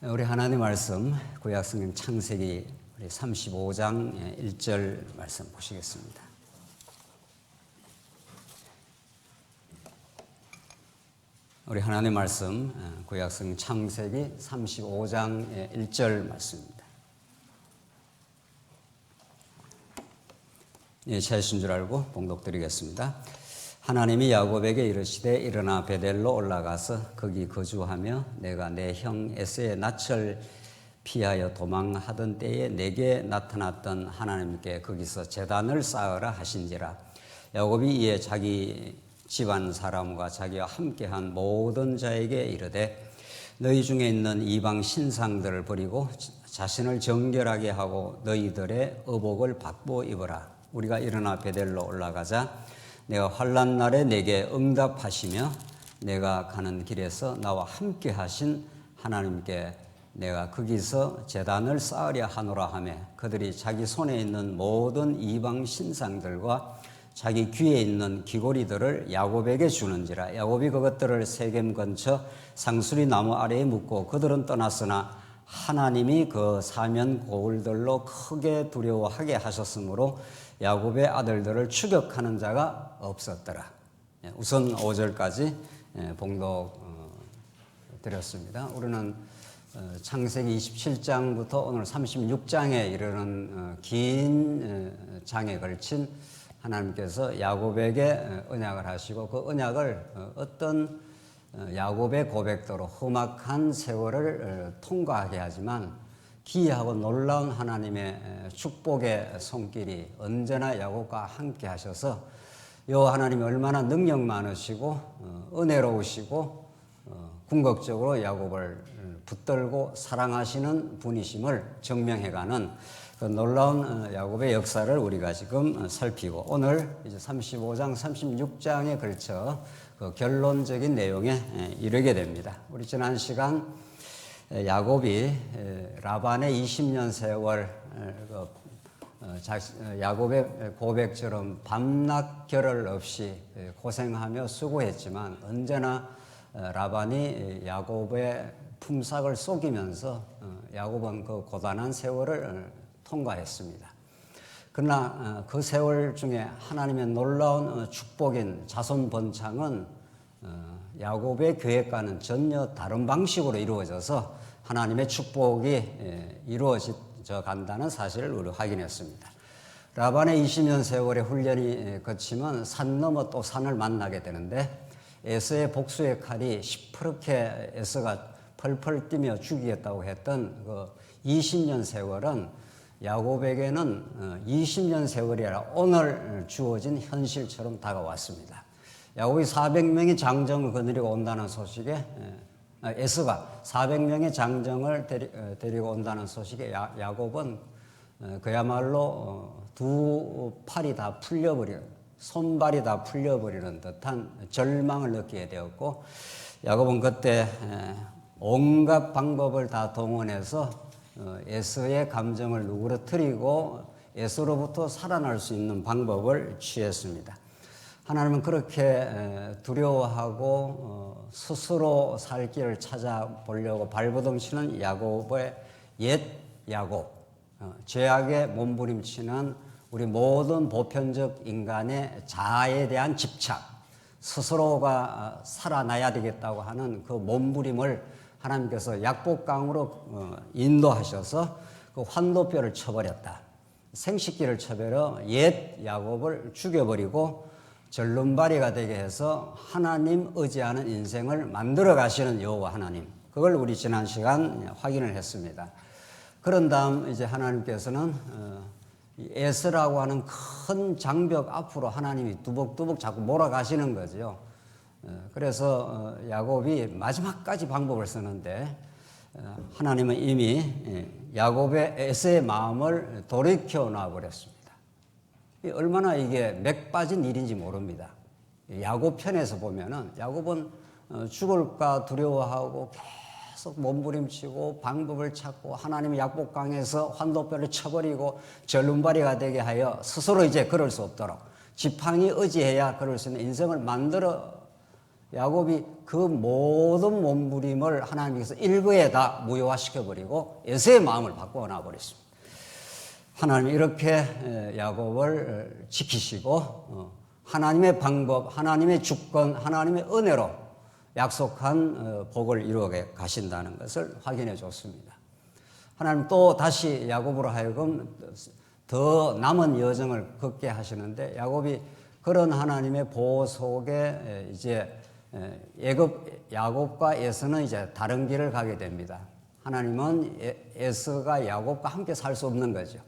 우리 하나님 말씀 구약 성경 창세기 35장 1절 말씀 보시겠습니다. 우리 하나님 말씀 구약 성경 창세기 35장 1절 말씀입니다. 찾으신 줄 알고 봉독드리겠습니다. 하나님이 야곱에게 이르시되 일어나 베델로 올라가서 거기 거주하며 내가 내 형 에서의 낯을 피하여 도망하던 때에 내게 나타났던 하나님께 거기서 제단을 쌓으라 하신지라. 야곱이 이에 자기 집안 사람과 자기와 함께한 모든 자에게 이르되 너희 중에 있는 이방 신상들을 버리고 자신을 정결하게 하고 너희들의 의복을 바꾸어 입어라. 우리가 일어나 베델로 올라가자 내가 환난 날에 내게 응답하시며 내가 가는 길에서 나와 함께 하신 하나님께 내가 거기서 제단을 쌓으려 하노라 하며 그들이 자기 손에 있는 모든 이방 신상들과 자기 귀에 있는 귀고리들을 야곱에게 주는지라. 야곱이 그것들을 세겜 근처 상수리 나무 아래에 묻고 그들은 떠났으나 하나님이 그 사면 고울들로 크게 두려워하게 하셨으므로 야곱의 아들들을 추격하는 자가 없었더라. 우선 5절까지 봉독 드렸습니다. 우리는 창세기 27장부터 오늘 36장에 이르는 긴 장에 걸친 하나님께서 야곱에게 언약을 하시고 그 언약을 어떤 야곱의 고백대로 험악한 세월을 통과하게 하지만 기이하고 놀라운 하나님의 축복의 손길이 언제나 야곱과 함께 하셔서 요 하나님이 얼마나 능력 많으시고 은혜로우시고 궁극적으로 야곱을 붙들고 사랑하시는 분이심을 증명해가는 그 놀라운 야곱의 역사를 우리가 지금 살피고 오늘 이제 35장, 36장에 걸쳐 그 결론적인 내용에 이르게 됩니다. 우리 지난 시간 야곱이 라반의 20년 세월 야곱의 고백처럼 밤낮 결을 없이 고생하며 수고했지만 언제나 라반이 야곱의 품삯을 속이면서 야곱은 그 고단한 세월을 통과했습니다. 그러나 그 세월 중에 하나님의 놀라운 축복인 자손 번창은 야곱의 계획과는 전혀 다른 방식으로 이루어져서 하나님의 축복이 이루어져 간다는 사실을 우리 확인했습니다. 라반의 20년 세월의 훈련이 거치면 산 넘어 또 산을 만나게 되는데 에서의 복수의 칼이 시퍼렇게 에서가 펄펄 뛰며 죽이겠다고 했던 그 20년 세월은 야곱에게는 20년 세월이 아니라 오늘 주어진 현실처럼 다가왔습니다. 야곱이 400명의 장정을 거느리고 온다는 소식에 에서가 400명의 장정을 데리고 온다는 소식에 야곱은 그야말로 두 팔이 다 풀려버리는 손발이 다 풀려버리는 듯한 절망을 느끼게 되었고 야곱은 그때 온갖 방법을 다 동원해서 에서의 감정을 누그러뜨리고 에서로부터 살아날 수 있는 방법을 취했습니다. 하나님은 그렇게 두려워하고 스스로 살 길을 찾아보려고 발버둥치는 야곱의 옛 야곱, 죄악에 몸부림치는 우리 모든 보편적 인간의 자아에 대한 집착, 스스로가 살아나야 되겠다고 하는 그 몸부림을 하나님께서 약복강으로 인도하셔서 그 환도뼈를 쳐버렸다. 생식기를 쳐버려 옛 야곱을 죽여버리고 절름발이가 되게 해서 하나님 의지하는 인생을 만들어 가시는 여호와 하나님. 그걸 우리 지난 시간 확인을 했습니다. 그런 다음 이제 하나님께서는 에서라고 하는 큰 장벽 앞으로 하나님이 두벅두벅 자꾸 몰아가시는 거죠. 그래서 야곱이 마지막까지 방법을 쓰는데 하나님은 이미 야곱의 에서의 마음을 돌이켜 놔버렸습니다. 얼마나 이게 맥 빠진 일인지 모릅니다. 야곱 편에서 보면은 야곱은 죽을까 두려워하고 계속 몸부림치고 방법을 찾고 하나님의 약복강에서 환도뼈를 쳐버리고 절름발이가 되게 하여 스스로 이제 그럴 수 없도록 지팡이 의지해야 그럴 수 있는 인생을 만들어 야곱이 그 모든 몸부림을 하나님께서 일거에 다 무효화시켜버리고 에서의 마음을 바꿔놔 버렸습니다. 하나님이 이렇게 야곱을 지키시고 하나님의 방법, 하나님의 주권, 하나님의 은혜로 약속한 복을 이루어 가신다는 것을 확인해 줬습니다. 하나님 또 다시 야곱으로 하여금 더 남은 여정을 걷게 하시는데 야곱이 그런 하나님의 보호 속에 이제 야곱과 에서는 이제 다른 길을 가게 됩니다. 하나님은 에서가 야곱과 함께 살 수 없는 거죠.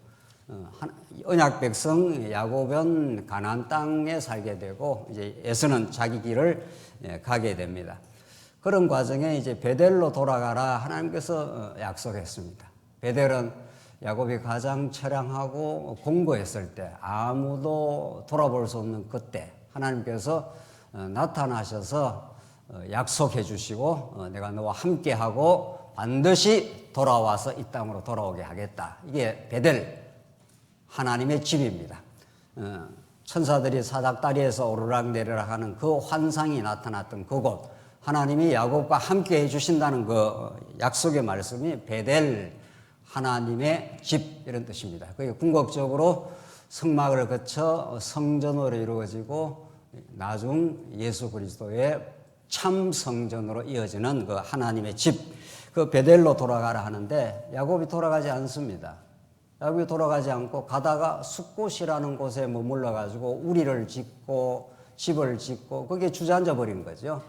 언약 백성 야곱은 가나안 땅에 살게 되고 이제 에서는 자기 길을 가게 됩니다. 그런 과정에 이제 베델로 돌아가라 하나님께서 약속했습니다. 베델은 야곱이 가장 처량하고 공고했을 때 아무도 돌아볼 수 없는 그때 하나님께서 나타나셔서 약속해 주시고 내가 너와 함께하고 반드시 돌아와서 이 땅으로 돌아오게 하겠다. 이게 베델 하나님의 집입니다. 천사들이 사닥다리에서 오르락내리락 하는 그 환상이 나타났던 그곳 하나님이 야곱과 함께 해주신다는 그 약속의 말씀이 베델 하나님의 집 이런 뜻입니다. 그게 궁극적으로 성막을 거쳐 성전으로 이루어지고 나중 예수 그리스도의 참 성전으로 이어지는 그 하나님의 집 그 베델로 돌아가라 하는데 야곱이 돌아가지 않습니다. 야곱이 돌아가지 않고 가다가 숫곳이라는 곳에 머물러 가지고 우리를 짓고 집을 짓고 거기에 주저앉아 버린 거죠.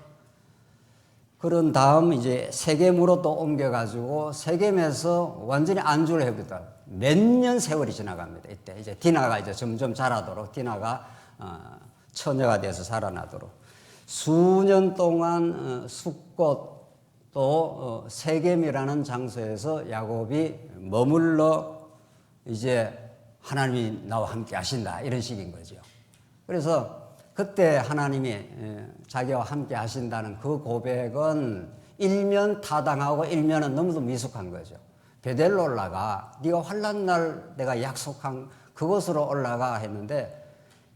그런 다음 이제 세겜으로 또 옮겨 가지고 세겜에서 완전히 안주를 해보다 몇 년 세월이 지나갑니다. 이때 이제 디나가 이제 점점 자라도록 디나가 처녀가 돼서 자라나도록 수년 동안 숫곳 또 세겜이라는 장소에서 야곱이 머물러 이제 하나님이 나와 함께 하신다 이런 식인 거죠. 그래서 그때 하나님이 자기와 함께 하신다는 그 고백은 일면 타당하고 일면은 너무도 미숙한 거죠. 베델로 올라가 네가 환난 날 내가 약속한 그곳으로 올라가 했는데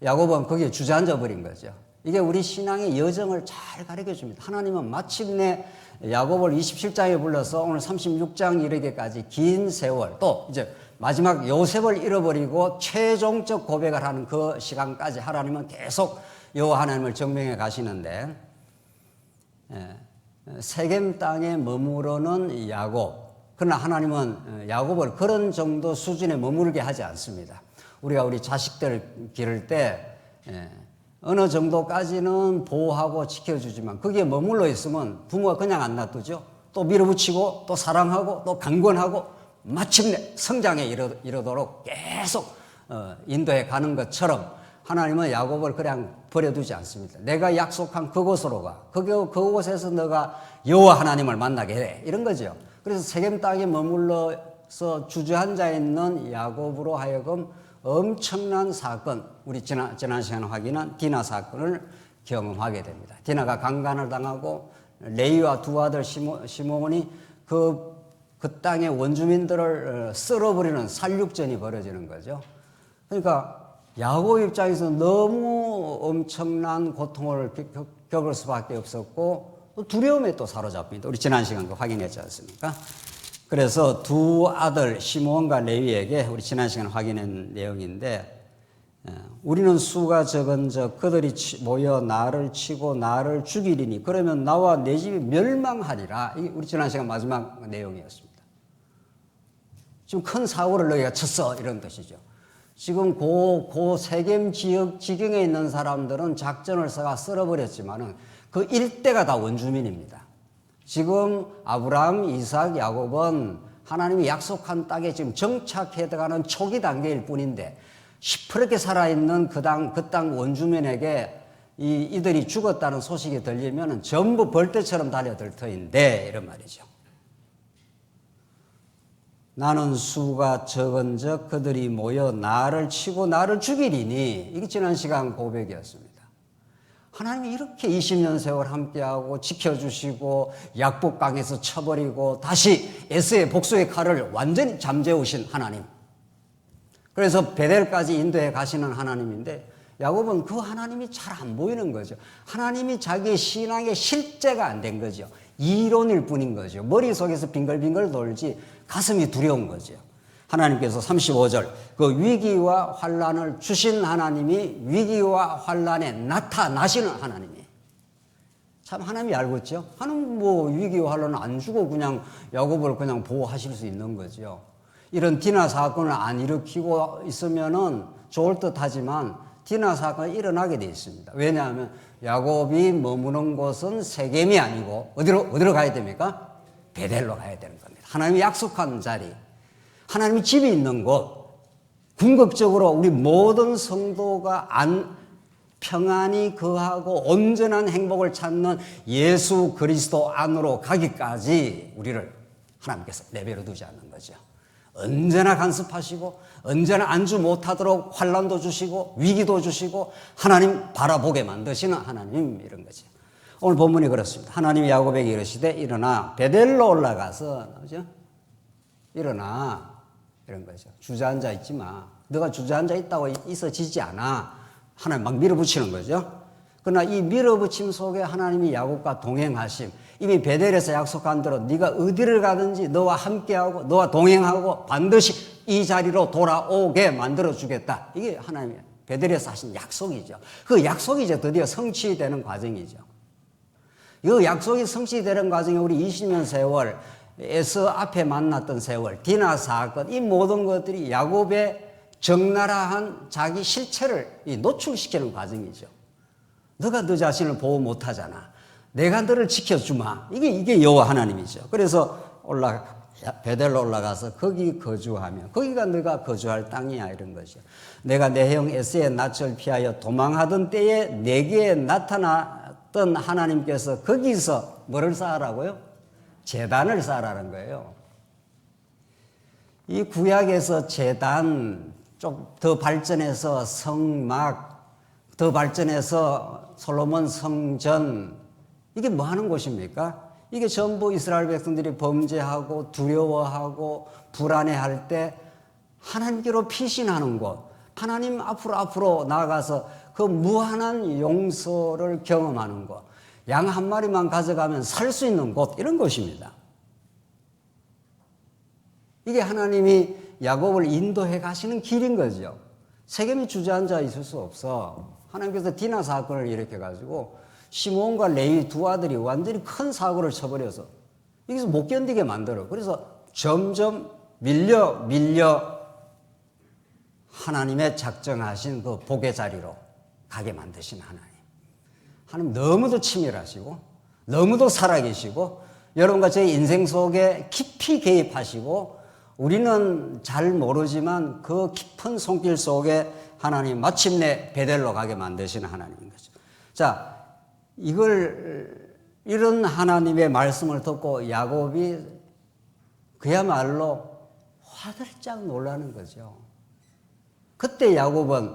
야곱은 거기에 주저앉아 버린 거죠. 이게 우리 신앙의 여정을 잘 가르쳐 줍니다. 하나님은 마침내 야곱을 27장에 불러서 오늘 36장 이르기까지 긴 세월 또 이제 마지막 요셉을 잃어버리고 최종적 고백을 하는 그 시간까지 하나님은 계속 여호와 하나님을 증명해 가시는데 세겜 땅에 머무르는 야곱 그러나 하나님은 야곱을 그런 정도 수준에 머무르게 하지 않습니다. 우리가 우리 자식들 기를 때 어느 정도까지는 보호하고 지켜주지만 거기에 머물러 있으면 부모가 그냥 안 놔두죠. 또 밀어붙이고 또 사랑하고 또 강권하고 마침내 성장에 이르도록 계속 인도해 가는 것처럼 하나님은 야곱을 그냥 버려두지 않습니다. 내가 약속한 그곳으로 가. 그곳에서 너가 여호와 하나님을 만나게 해. 이런 거죠. 그래서 세겜 땅에 머물러서 주저앉아 있는 야곱으로 하여금 엄청난 사건, 우리 지난 시간에 확인한 디나 사건을 경험하게 됩니다. 디나가 강간을 당하고 레위와 두 아들 시므온이 그 땅의 원주민들을 쓸어버리는 살육전이 벌어지는 거죠. 그러니까 야곱 입장에서 너무 엄청난 고통을 겪을 수밖에 없었고 또 두려움에 또 사로잡힙니다. 우리 지난 시간 확인했지 않습니까? 그래서 두 아들 시므온과 레위에게 우리 지난 시간 확인한 내용인데 우리는 수가 적은즉 그들이 모여 나를 치고 나를 죽이리니 그러면 나와 내 집이 멸망하리라. 이게 우리 지난 시간 마지막 내용이었습니다. 지금 큰 사고를 너희가 쳤어 이런 뜻이죠. 지금 고 세겜 지역 지경에 있는 사람들은 작전을 써가 쓸어버렸지만은 그 일대가 다 원주민입니다. 지금 아브라함, 이삭, 야곱은 하나님이 약속한 땅에 지금 정착해 들어가는 초기 단계일 뿐인데 시퍼렇게 살아있는 그 땅 원주민에게 이들이 죽었다는 소식이 들리면 전부 벌떼처럼 달려들 터인데 이런 말이죠. 나는 수가 적은즉 그들이 모여 나를 치고 나를 죽이리니 이게 지난 시간 고백이었습니다. 하나님이 이렇게 20년 세월 함께하고 지켜주시고 약복강에서 쳐버리고 다시 에서의 복수의 칼을 완전히 잠재우신 하나님. 그래서 베델까지 인도해 가시는 하나님인데 야곱은 그 하나님이 잘 안 보이는 거죠. 하나님이 자기의 신앙의 실제가 안 된 거죠. 이론일 뿐인 거죠. 머릿속에서 빙글빙글 돌지 가슴이 두려운 거죠. 하나님께서 35절 그 위기와 환난을 주신 하나님이 위기와 환난에 나타나시는 하나님이에요. 참 하나님이 알고 있죠. 하나님 뭐 위기와 환난을 안 주고 그냥 야곱을 그냥 보호하실 수 있는 거죠. 이런 디나 사건을 안 일으키고 있으면은 좋을 듯하지만 디나 사건이 일어나게 되어 있습니다. 왜냐하면 야곱이 머무는 곳은 세겜이 아니고 어디로 가야 됩니까? 베델로 가야 되는 겁니다. 하나님이 약속한 자리, 하나님이 집이 있는 곳, 궁극적으로 우리 모든 성도가 평안히 거하고 온전한 행복을 찾는 예수 그리스도 안으로 가기까지 우리를 하나님께서 내버려 두지 않는 거죠. 언제나 간섭하시고 언제나 안주 못하도록 환난도 주시고 위기도 주시고 하나님 바라보게 만드시는 하나님, 이런 거죠. 오늘 본문이 그렇습니다. 하나님이 야곱에게 이르시되 일어나 베델로 올라가서, 그죠? 일어나, 이런 거죠. 주저앉아 있지 마. 너가 주저앉아 있다고 있어지지 않아. 하나님 막 밀어붙이는 거죠. 그러나 이 밀어붙임 속에 하나님이 야곱과 동행하심, 이미 베델에서 약속한 대로 네가 어디를 가든지 너와 함께하고 너와 동행하고 반드시 이 자리로 돌아오게 만들어주겠다. 이게 하나님이 베델에서 하신 약속이죠. 그 약속이 이제 드디어 성취되는 과정이죠. 이 약속이 성취되는 과정에 우리 20년 세월, 에서 앞에 만났던 세월, 디나 사건, 이 모든 것들이 야곱의 적나라한 자기 실체를 노출시키는 과정이죠. 너가 너 자신을 보호 못하잖아. 내가 너를 지켜주마. 이게 여호와 하나님이죠. 그래서 베델로 올라가서 거기 거주하며, 거기가 너가 거주할 땅이야, 이런 거죠. 내가 내 형 에서의 낯을 피하여 도망하던 때에 내게 나타났던 하나님께서 거기서 뭐를 쌓으라고요? 제단을 쌓으라는 거예요. 이 구약에서 제단, 좀 더 발전해서 성막, 더 발전해서 솔로몬 성전, 이게 뭐 하는 곳입니까? 이게 전부 이스라엘 백성들이 범죄하고 두려워하고 불안해할 때 하나님께로 피신하는 곳, 하나님 앞으로 나아가서 그 무한한 용서를 경험하는 곳, 양 한 마리만 가져가면 살 수 있는 곳, 이런 곳입니다. 이게 하나님이 야곱을 인도해 가시는 길인 거죠. 세겜이 주저앉아 있을 수 없어. 하나님께서 디나 사건을 일으켜가지고 시므온과 레위 두 아들이 완전히 큰 사고를 쳐버려서 여기서 못 견디게 만들어. 그래서 점점 밀려 하나님의 작정하신 그 복의 자리로 가게 만드신 하나님. 하나님 너무도 치밀하시고 너무도 살아계시고 여러분과 제 인생 속에 깊이 개입하시고 우리는 잘 모르지만 그 깊은 손길 속에 하나님 마침내 베델로 가게 만드시는 하나님인 거죠. 자, 이런 하나님의 말씀을 듣고 야곱이 그야말로 화들짝 놀라는 거죠. 그때 야곱은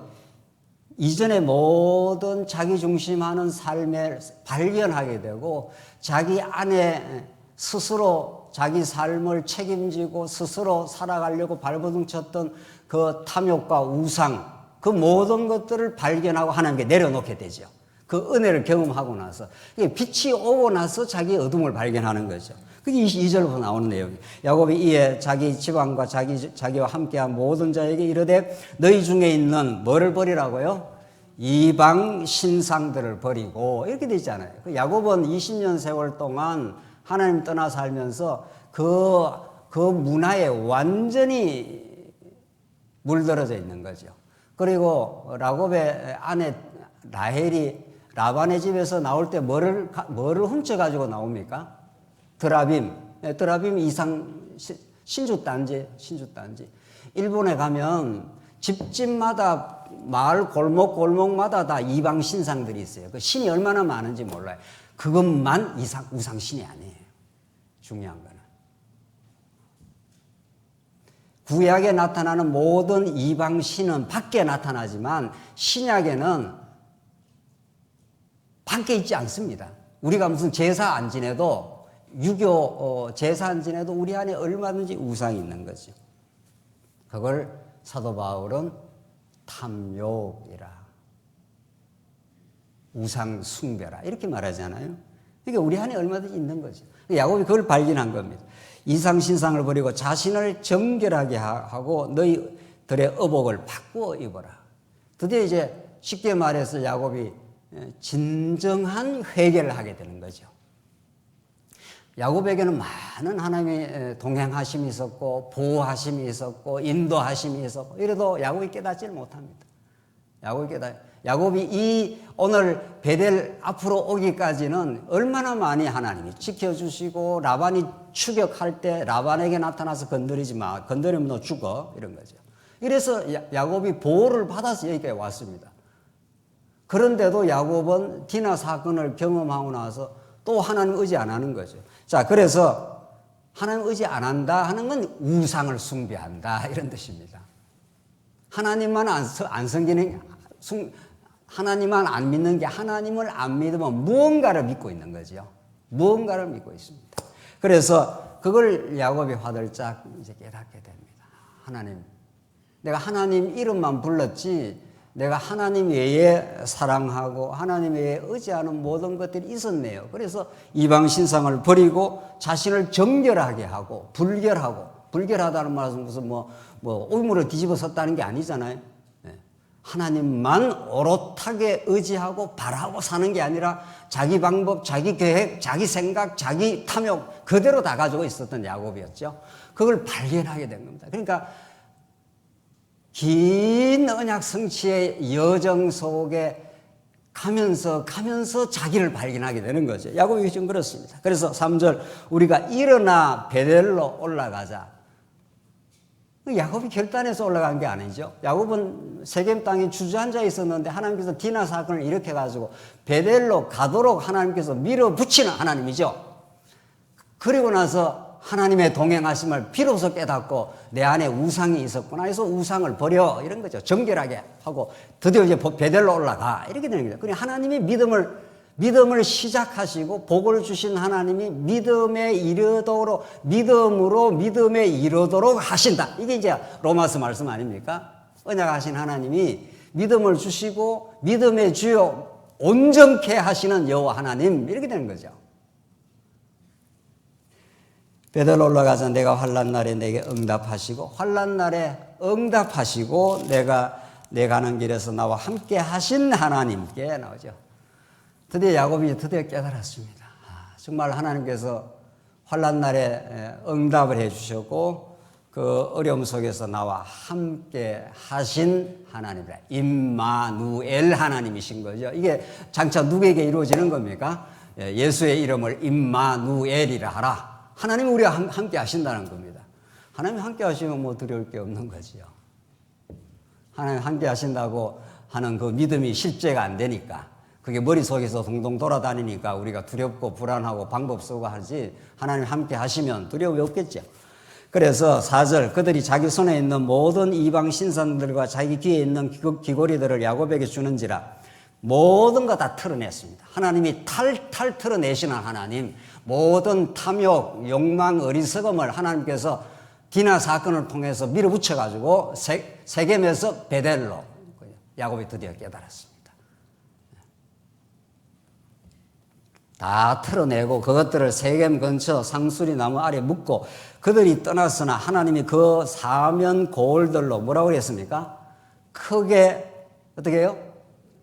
이전의 모든 자기 중심하는 삶을 발견하게 되고 자기 안에 스스로 자기 삶을 책임지고 스스로 살아가려고 발버둥 쳤던 그 탐욕과 우상, 그 모든 것들을 발견하고 하나님께 내려놓게 되죠. 그 은혜를 경험하고 나서 빛이 오고 나서 자기 어둠을 발견하는 거죠. 그게 22절부터 나오는 내용이에요. 야곱이 이에 자기 집안과 자기와 함께한 모든 자에게 이르되 너희 중에 있는 뭐를 버리라고요? 이방 신상들을 버리고, 이렇게 되어 있잖아요. 야곱은 20년 세월 동안 하나님 떠나 살면서 그 문화에 완전히 물들어져 있는 거죠. 그리고 야곱의 아내 라헬이 라반의 집에서 나올 때 뭐를 훔쳐가지고 나옵니까? 드라빔 이상 신주단지. 일본에 가면 집집마다 마을 골목마다 다 이방 신상들이 있어요. 그 신이 얼마나 많은지 몰라요. 그것만 우상신이 아니에요. 중요한 거는. 구약에 나타나는 모든 이방 신은 밖에 나타나지만 신약에는 밖에 있지 않습니다. 우리가 무슨 제사 안 지내도 유교 제사 안 지내도 우리 안에 얼마든지 우상이 있는 거죠. 그걸 사도 바울은 탐욕이라. 우상 숭배라 이렇게 말하잖아요. 그러니까 우리 안에 얼마든지 있는 거죠. 야곱이 그걸 발견한 겁니다. 이상 신상을 버리고 자신을 정결하게 하고 너희들의 의복을 바꾸어 입어라. 드디어 이제 쉽게 말해서 야곱이 진정한 회개를 하게 되는 거죠. 야곱에게는 많은 하나님의 동행하심이 있었고 보호하심이 있었고 인도하심이 있었고 이래도 야곱이 깨닫지를 못합니다. 야곱이 이 오늘 베델 앞으로 오기까지는 얼마나 많이 하나님이 지켜주시고 라반이 추격할 때 라반에게 나타나서 건드리지 마. 건드리면 너 죽어. 이런 거죠. 이래서 야곱이 보호를 받아서 여기까지 왔습니다. 그런데도 야곱은 디나 사건을 경험하고 나서 또 하나님 의지 안 하는 거죠. 자, 그래서 하나님 의지 안 한다 하는 건 우상을 숭배한다 이런 뜻입니다. 하나님만 안 섬기는 하나님만 안 믿는 게 하나님을 안 믿으면 무언가를 믿고 있는 거죠. 무언가를 믿고 있습니다. 그래서 그걸 야곱이 화들짝 이제 깨닫게 됩니다. 하나님, 내가 하나님 이름만 불렀지 내가 하나님 외에 사랑하고 하나님 외에 의지하는 모든 것들이 있었네요. 그래서 이방 신상을 버리고 자신을 정결하게 하고 불결하다는 말은 무슨 오물을 뒤집어 섰다는 게 아니잖아요. 하나님만 오롯하게 의지하고 바라고 사는 게 아니라 자기 방법, 자기 계획, 자기 생각, 자기 탐욕 그대로 다 가지고 있었던 야곱이었죠. 그걸 발견하게 된 겁니다. 그러니까 긴 언약 성취의 여정 속에 가면서 자기를 발견하게 되는 거죠. 야곱이 좀 그렇습니다. 그래서 3절 우리가 일어나 베델로 올라가자. 야곱이 결단해서 올라간 게 아니죠. 야곱은 세겜 땅에 주저앉아 있었는데 하나님께서 디나 사건을 일으켜가지고 베델로 가도록 하나님께서 밀어붙이는 하나님이죠. 그리고 나서 하나님의 동행하심을 비로소 깨닫고 내 안에 우상이 있었구나 해서 우상을 버려 이런 거죠. 정결하게 하고 드디어 이제 베델로 올라가 이렇게 되는 거죠. 그러니 하나님이 믿음을 시작하시고 복을 주신 하나님이 믿음에 이르도록 믿음으로 믿음에 이르도록 하신다. 이게 이제 로마서 말씀 아닙니까? 언약하신 하나님이 믿음을 주시고 믿음의 주요 온전케 하시는 여호와 하나님 이렇게 되는 거죠. 베델로 올라가서 내가 환난 날에 내게 응답하시고 환난 날에 응답하시고 내가 가는 길에서 나와 함께 하신 하나님께 나오죠. 드디어 야곱이 깨달았습니다. 정말 하나님께서 환난 날에 응답을 해주셨고 그 어려움 속에서 나와 함께 하신 하나님이라. 임마누엘 하나님이신 거죠. 이게 장차 누구에게 이루어지는 겁니까? 예수의 이름을 임마누엘이라 하라. 하나님이 우리와 함께 하신다는 겁니다. 하나님이 함께 하시면 두려울 게 없는 거지요. 하나님 함께 하신다고 하는 그 믿음이 실제가 안 되니까 그게 머릿속에서 동동 돌아다니니까 우리가 두렵고 불안하고 방법 쓰고 하지 하나님 함께 하시면 두려움이 없겠죠. 그래서 4절 그들이 자기 손에 있는 모든 이방 신상들과 자기 귀에 있는 귀고리들을 야곱에게 주는지라 모든 거 다 털어냈습니다. 하나님이 탈탈 털어내시는 하나님 모든 탐욕, 욕망, 어리석음을 하나님께서 디나 사건을 통해서 밀어붙여가지고 세겜에서 베델로 야곱이 드디어 깨달았습니다. 다 털어내고 그것들을 세겜 근처 상수리 나무 아래 묻고 그들이 떠났으나 하나님이 그 사면 고을들로 뭐라고 그랬습니까? 크게 어떻게 해요?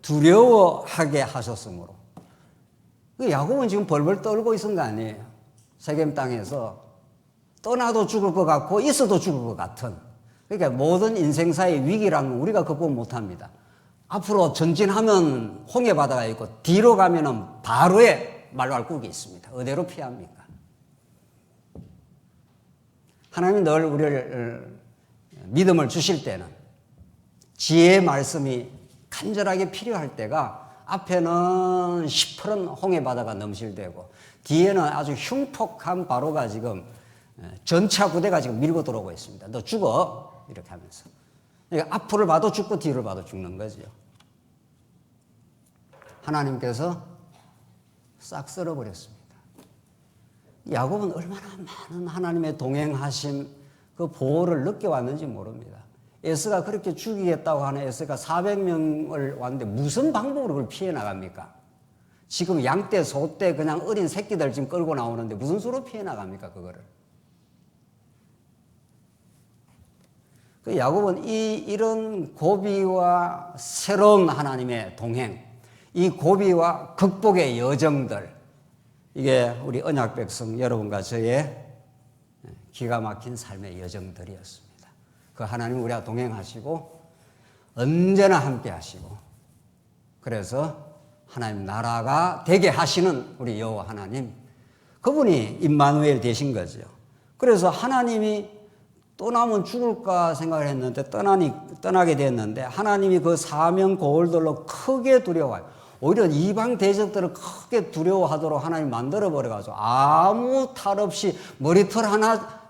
두려워하게 하셨으므로. 야곱은 지금 벌벌 떨고 있은 거 아니에요. 세겜 땅에서 떠나도 죽을 것 같고 있어도 죽을 것 같은. 그러니까 모든 인생사의 위기라는 우리가 극복 못합니다. 앞으로 전진하면 홍해바다가 있고 뒤로 가면은 바로에 말왈국이 있습니다. 어디로 피합니까? 하나님이 늘 우리를 믿음을 주실 때는 지혜의 말씀이 간절하게 필요할 때가 앞에는 시퍼런 홍해바다가 넘실대고 뒤에는 아주 흉폭한 바로가 지금 전차 부대가 지금 밀고 들어오고 있습니다. 너 죽어 이렇게 하면서 그러니까 앞을 봐도 죽고 뒤를 봐도 죽는 거죠. 하나님께서 싹 쓸어버렸습니다. 야곱은 얼마나 많은 하나님의 동행하심 그 보호를 느껴왔는지 모릅니다. 에서가 그렇게 죽이겠다고 하는 에서가 400명을 왔는데 무슨 방법으로 그걸 피해 나갑니까? 지금 양떼, 소떼 그냥 어린 새끼들 지금 끌고 나오는데 무슨 수로 피해 나갑니까, 그거를? 그 야곱은 이런 고비와 새로운 하나님의 동행, 이 고비와 극복의 여정들, 이게 우리 언약 백성 여러분과 저의 기가 막힌 삶의 여정들이었습니다. 그 하나님 우리와 동행하시고 언제나 함께 하시고, 그래서 하나님 나라가 되게 하시는 우리 여호와 하나님, 그분이 임마누엘 되신 거죠. 그래서 하나님이 떠나면 죽을까 생각을 했는데 떠나게 됐는데 하나님이 그 사명 고울들로 크게 두려워요. 오히려 이방 대적들을 크게 두려워하도록 하나님 만들어버려가지고 아무 탈 없이 머리털 하나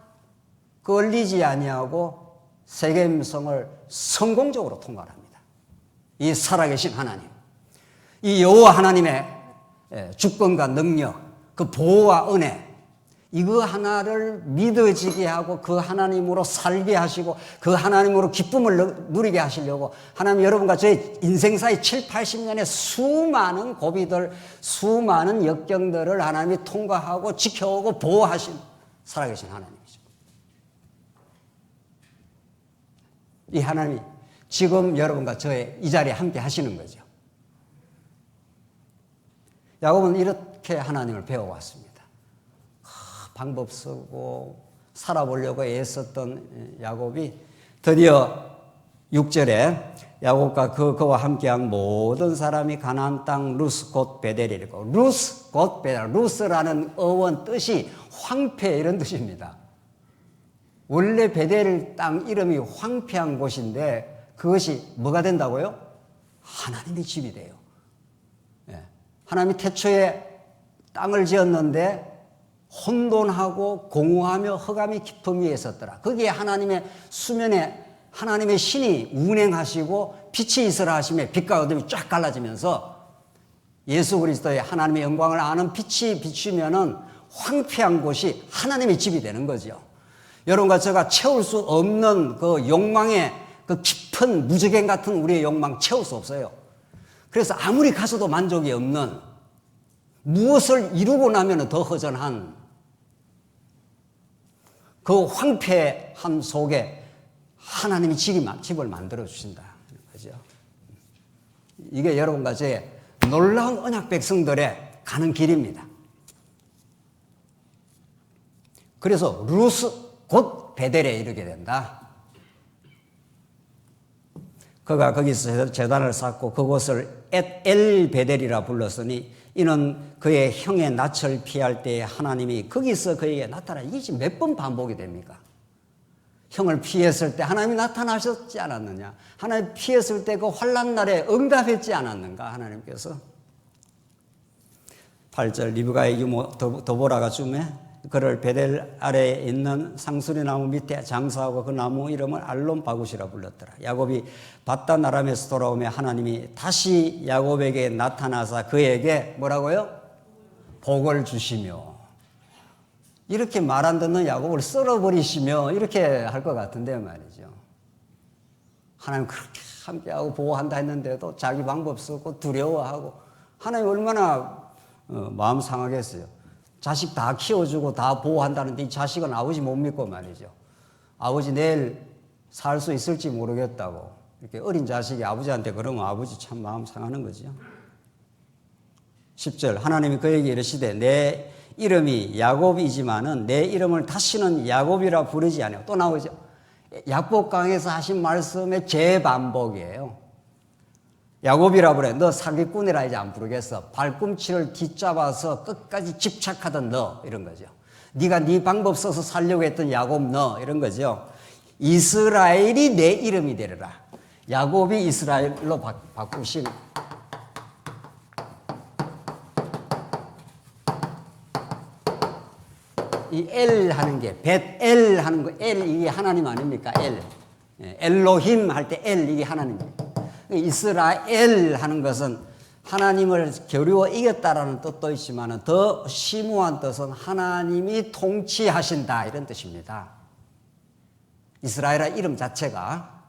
걸리지 아니하고 세겜성을 성공적으로 통과합니다. 이 살아계신 하나님, 이 여호와 하나님의 주권과 능력, 그 보호와 은혜, 이거 하나를 믿어지게 하고 그 하나님으로 살게 하시고 그 하나님으로 기쁨을 누리게 하시려고 하나님 여러분과 저의 인생사의 7, 80년의 수많은 고비들, 수많은 역경들을 하나님이 통과하고 지켜오고 보호하신 살아계신 하나님이죠. 이 하나님이 지금 여러분과 저의 이 자리에 함께 하시는 거죠. 야곱은 이렇게 하나님을 배워왔습니다. 방법 쓰고 살아보려고 애썼던 야곱이 드디어 6절에 야곱과 그와 함께한 모든 사람이 가나안 땅 루스 곧 베델이고, 루스 곧 베델, 루스라는 어원 뜻이 황폐 이런 뜻입니다. 원래 베델 땅 이름이 황폐한 곳인데 그것이 뭐가 된다고요? 하나님의 집이 돼요. 하나님이 태초에 땅을 지었는데 혼돈하고 공허하며 흑암이 깊음 위에 있었더라. 거기에 하나님의 수면에 하나님의 신이 운행하시고 빛이 있으라 하시며 빛과 어둠이 쫙 갈라지면서 예수 그리스도의 하나님의 영광을 아는 빛이 비추면은 황폐한 곳이 하나님의 집이 되는 거죠. 여러분과 제가 채울 수 없는 그 욕망의 그 깊은 무지개 같은 우리의 욕망 채울 수 없어요. 그래서 아무리 가서도 만족이 없는, 무엇을 이루고 나면 더 허전한 그 황폐함 속에 하나님이 집을 만들어 주신다. 그죠? 이게 여러분과 저의 놀라운 언약 백성들의 가는 길입니다. 그래서 루스 곧 베델에 이르게 된다. 그가 거기서 제단을 쌓고 그곳을 엘 베델이라 불렀으니 이는 그의 형의 낯을 피할 때에 하나님이 거기서 그에게 나타나. 이게 지금 몇 번 반복이 됩니까? 형을 피했을 때 하나님이 나타나셨지 않았느냐? 하나님 피했을 때 그 환난 날에 응답했지 않았는가? 하나님께서 8절 리브가의 유모 더보라가 줌에 그를 베델 아래에 있는 상수리 나무 밑에 장사하고 그 나무 이름을 알론 바굿이라 불렀더라. 야곱이 바단 아람에서 돌아오며 하나님이 다시 야곱에게 나타나사 그에게 뭐라고요? 복을 주시며. 이렇게 말 안 듣는 야곱을 썰어버리시며 이렇게 할 것 같은데 말이죠. 하나님 그렇게 함께하고 보호한다 했는데도 자기 방법 쓰고 두려워하고, 하나님 얼마나 마음 상하겠어요. 자식 다 키워주고 다 보호한다는데 이 자식은 아버지 못 믿고 말이죠. 아버지 내일 살 수 있을지 모르겠다고 이렇게 어린 자식이 아버지한테 그러면 아버지 참 마음 상하는 거죠. 10절 하나님이 그에게 이르시되 내 이름이 야곱이지만은 내 이름을 다시는 야곱이라 부르지 아니하고. 또 나오죠. 약복강에서 하신 말씀의 재반복이에요. 야곱이라 그래. 너 사기꾼이라 이제 안 부르겠어. 발꿈치를 뒤잡아서 끝까지 집착하던 너, 이런 거죠. 네가 네 방법 써서 살려고 했던 야곱 너, 이런 거죠. 이스라엘이 내 이름이 되리라. 야곱이 이스라엘로 바꾸신. 이 엘 하는 게, 벳엘 하는 거, 엘 이게 하나님 아닙니까? 엘. 엘로힘 할 때 엘 이게 하나님입니다. 이스라엘 하는 것은 하나님을 겨루어 이겼다라는 뜻도 있지만 더 심오한 뜻은 하나님이 통치하신다 이런 뜻입니다. 이스라엘의 이름 자체가.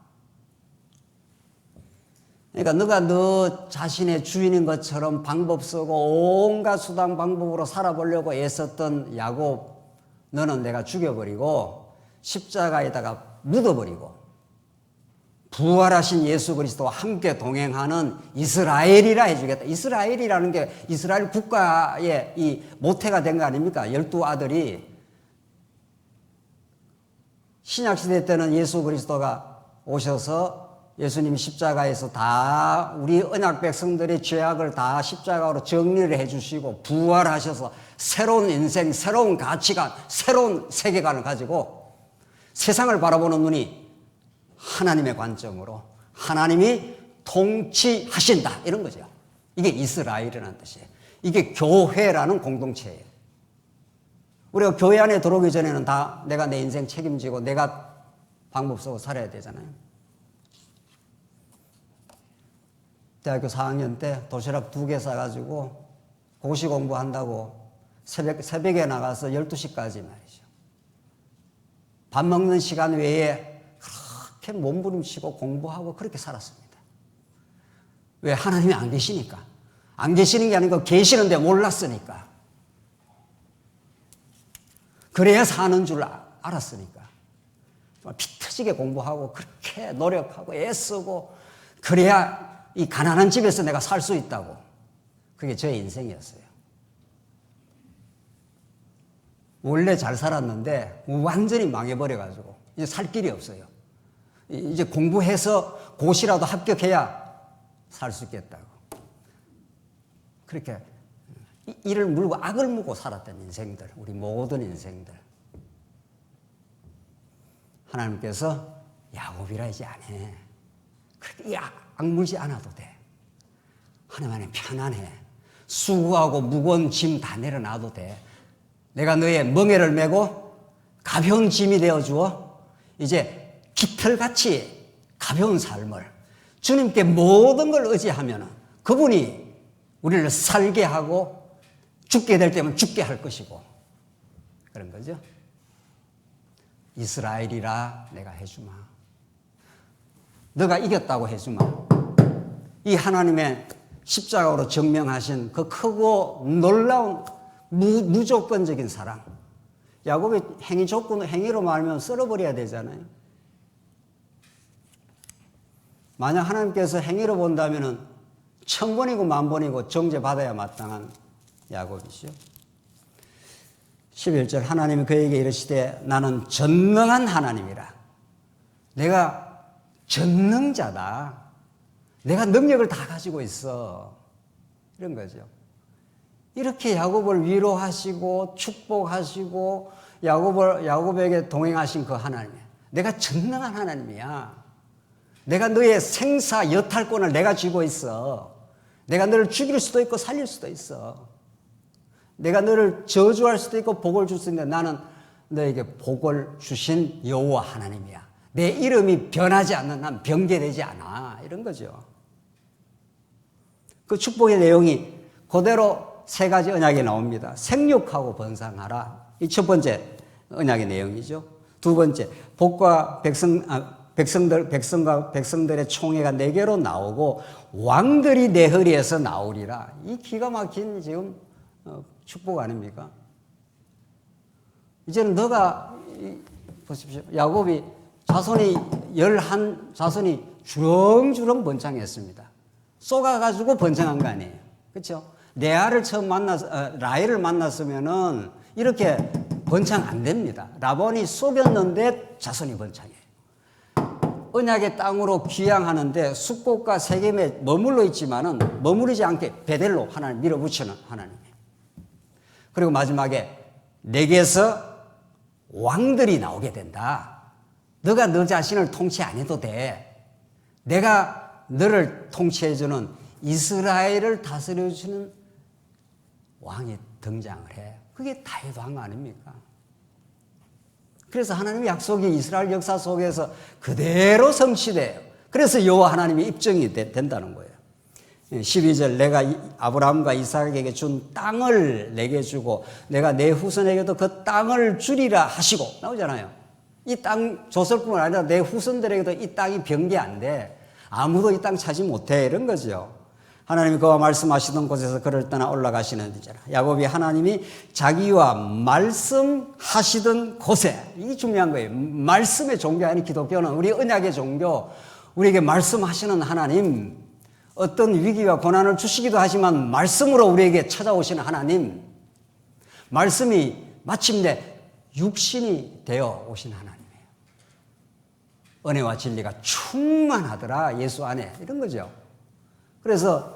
그러니까 너가 너 자신의 주인인 것처럼 방법 쓰고 온갖 수단 방법으로 살아보려고 애썼던 야곱, 너는 내가 죽여버리고 십자가에다가 묻어버리고 부활하신 예수 그리스도와 함께 동행하는 이스라엘이라 해주겠다. 이스라엘이라는 게 이스라엘 국가의 이 모태가 된 거 아닙니까? 12아들이 신약시대 때는 예수 그리스도가 오셔서 예수님이 십자가에서 다 우리 언약 백성들의 죄악을 다 십자가로 정리를 해주시고 부활하셔서 새로운 인생, 새로운 가치관, 새로운 세계관을 가지고 세상을 바라보는 눈이 하나님의 관점으로 하나님이 통치하신다 이런 거죠. 이게 이스라엘이라는 뜻이에요. 이게 교회라는 공동체예요. 우리가 교회 안에 들어오기 전에는 다 내가 내 인생 책임지고 내가 방법 쓰고 살아야 되잖아요. 대학교 4학년 때 도시락 2개 싸가지고 고시 공부한다고 새벽에 나가서 12시까지 말이죠. 밥 먹는 시간 외에 그렇게 몸부림치고 공부하고 그렇게 살았습니다. 왜? 하나님이 안 계시니까. 안 계시는 게 아니고 계시는데 몰랐으니까. 그래야 사는 줄 알았으니까. 피 터지게 공부하고 그렇게 노력하고 애쓰고 그래야 이 가난한 집에서 내가 살 수 있다고. 그게 저의 인생이었어요. 원래 잘 살았는데 완전히 망해버려가지고 이제 살 길이 없어요. 이제 공부해서 고시라도 합격해야 살 수 있겠다고. 그렇게 이를 물고 악을 물고 살았던 인생들, 우리 모든 인생들. 하나님께서 야곱이라 이제 안 해. 그렇게 악물지 않아도 돼. 하나님 안에 편안해. 수고하고 무거운 짐 다 내려놔도 돼. 내가 너의 멍에를 메고 가벼운 짐이 되어주어 이제 깃털같이 가벼운 삶을 주님께 모든 걸 의지하면 그분이 우리를 살게 하고 죽게 될 때면 죽게 할 것이고 그런 거죠. 이스라엘이라 내가 해주마. 너가 이겼다고 해주마. 이 하나님의 십자가로 증명하신 그 크고 놀라운 무조건적인 사랑. 야곱이 행위 조건, 행위로 말하면 썰어버려야 되잖아요. 만약 하나님께서 행위로 본다면 1000번이고 10,000번이고 정죄받아야 마땅한 야곱이죠. 11절 하나님이 그에게 이르시되 나는 전능한 하나님이라. 내가 전능자다. 내가 능력을 다 가지고 있어. 이런 거죠. 이렇게 야곱을 위로하시고 축복하시고 야곱에게 동행하신 그 하나님. 내가 전능한 하나님이야. 내가 너의 생사 여탈권을 내가 쥐고 있어. 내가 너를 죽일 수도 있고 살릴 수도 있어. 내가 너를 저주할 수도 있고 복을 줄 수 있는데 나는 너에게 복을 주신 여호와 하나님이야. 내 이름이 변하지 않는 난 변개되지 않아. 이런 거죠. 그 축복의 내용이 그대로 3가지 언약이 나옵니다. 생육하고 번성하라. 이 첫 번째 언약의 내용이죠. 두 번째, 복과 백성들의 총회가 내게로 나오고 왕들이 내 허리에서 나오리라. 이 기가 막힌 지금 축복 아닙니까? 이제는 너가 보십시오. 야곱이 자손이 11자손이 주렁주렁 번창했습니다. 쏘가가지고 번창한 거 아니에요. 그렇죠? 레아를 처음 라헬을 만났으면은 이렇게 번창 안 됩니다. 라반이 속였는데 자손이 번창해요. 언약의 땅으로 귀향하는데 숙곡과 세겜에 머물러 있지만은 머무르지 않게 베델로 하나님 밀어붙이는 하나님. 그리고 마지막에 내게서 왕들이 나오게 된다. 너가 너 자신을 통치 안 해도 돼. 내가 너를 통치해주는 이스라엘을 다스려주는 왕이 등장을 해. 그게 다윗 왕 아닙니까? 그래서 하나님의 약속이 이스라엘 역사 속에서 그대로 성취돼요. 그래서 여호와 하나님이 입증이 된다는 거예요. 12절 내가 아브라함과 이삭에게 준 땅을 내게 주고 내가 내 후손에게도 그 땅을 주리라 하시고 나오잖아요. 이 땅 조설뿐만 아니라 내 후손들에게도 이 땅이 변개 안 돼. 아무도 이 땅 차지 못해 이런 거죠. 하나님이 그와 말씀하시던 곳에서 그를 떠나 올라가시는지라. 야곱이 하나님이 자기와 말씀하시던 곳에, 이게 중요한 거예요. 말씀의 종교 아닌 기독교는 우리 언약의 종교, 우리에게 말씀하시는 하나님, 어떤 위기와 고난을 주시기도 하지만 말씀으로 우리에게 찾아오시는 하나님, 말씀이 마침내 육신이 되어 오신 하나님이에요. 은혜와 진리가 충만하더라 예수 안에, 이런 거죠. 그래서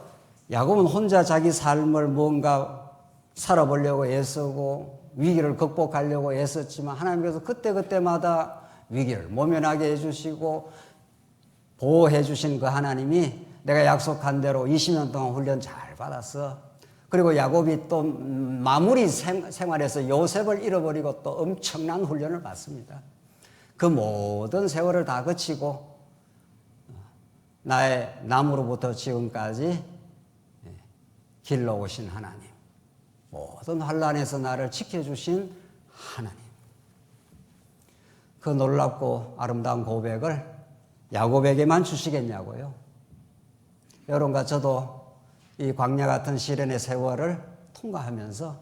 야곱은 혼자 자기 삶을 뭔가 살아보려고 애쓰고 위기를 극복하려고 애썼지만 하나님께서 그때그때마다 위기를 모면하게 해주시고 보호해 주신 그 하나님이 내가 약속한 대로 20년 동안 훈련 잘 받았어. 그리고 야곱이 또 마무리 생활에서 요셉을 잃어버리고 또 엄청난 훈련을 받습니다. 그 모든 세월을 다 거치고 나의 남으로부터 지금까지 길러오신 하나님, 모든 환난에서 나를 지켜주신 하나님, 그 놀랍고 아름다운 고백을 야곱에게만 주시겠냐고요. 여러분과 저도 이 광야 같은 시련의 세월을 통과하면서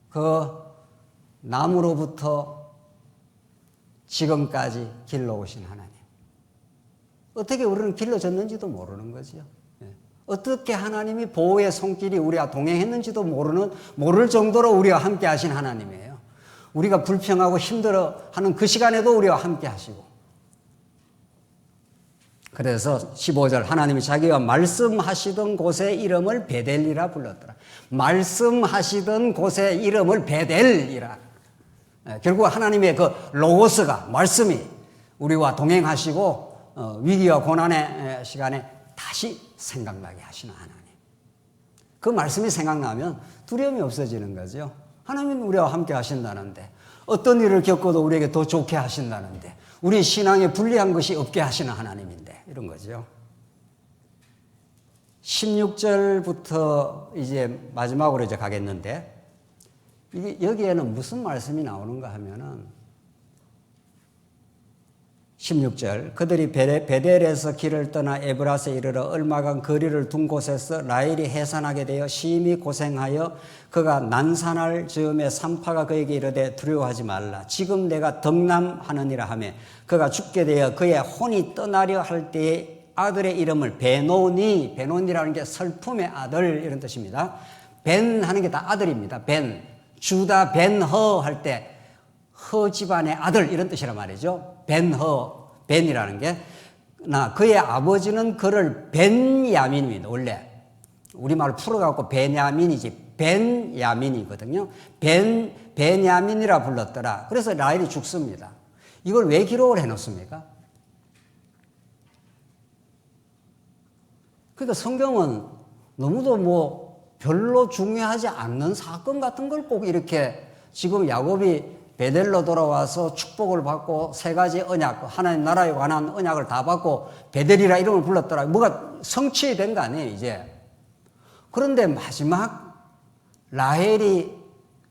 그 남으로부터 지금까지 길러오신 하나님, 어떻게 우리는 길러졌는지도 모르는 거죠. 어떻게 하나님이 보호의 손길이 우리와 동행했는지도 모를 정도로 우리와 함께 하신 하나님이에요. 우리가 불평하고 힘들어하는 그 시간에도 우리와 함께 하시고. 그래서 15절, 하나님이 자기가 말씀하시던 곳의 이름을 베델이라 불렀더라. 말씀하시던 곳의 이름을 베델이라. 결국 하나님의 그 로고스가, 말씀이 우리와 동행하시고 위기와 고난의 시간에 다시 생각나게 하시는 하나님. 그 말씀이 생각나면 두려움이 없어지는 거죠. 하나님은 우리와 함께 하신다는데, 어떤 일을 겪어도 우리에게 더 좋게 하신다는데, 우리 신앙에 불리한 것이 없게 하시는 하나님인데, 이런 거죠. 16절부터 이제 마지막으로 이제 가겠는데, 여기에는 무슨 말씀이 나오는가 하면은 16절, 그들이 베델에서 길을 떠나 에브라스에 이르러 얼마간 거리를 둔 곳에서 라헬이 해산하게 되어 심히 고생하여 그가 난산할 즈음에 산파가 그에게 이르되 두려워하지 말라. 지금 내가 덕남하느니라 하며 그가 죽게 되어 그의 혼이 떠나려 할 때에 아들의 이름을 베노니, 베노니라는 게 슬픔의 아들 이런 뜻입니다. 벤 하는 게 다 아들입니다. 벤, 주다 벤허 할 때 허 집안의 아들 이런 뜻이란 말이죠. 벤허, 벤이라는 게. 그의 아버지는 그를 벤야민입니다. 원래 우리말로 풀어갖고 베냐민이지 벤야민이거든요. 베냐민이라 불렀더라. 그래서 라헬이 죽습니다. 이걸 왜 기록을 해놓습니까? 그러니까 성경은 너무도 뭐 별로 중요하지 않는 사건 같은 걸 꼭 이렇게, 지금 야곱이 베델로 돌아와서 축복을 받고 세 가지 언약, 하나님 나라에 관한 언약을 다 받고 베델이라 이름을 불렀더라. 뭐가 성취된 거 아니에요, 이제. 그런데 마지막 라헬이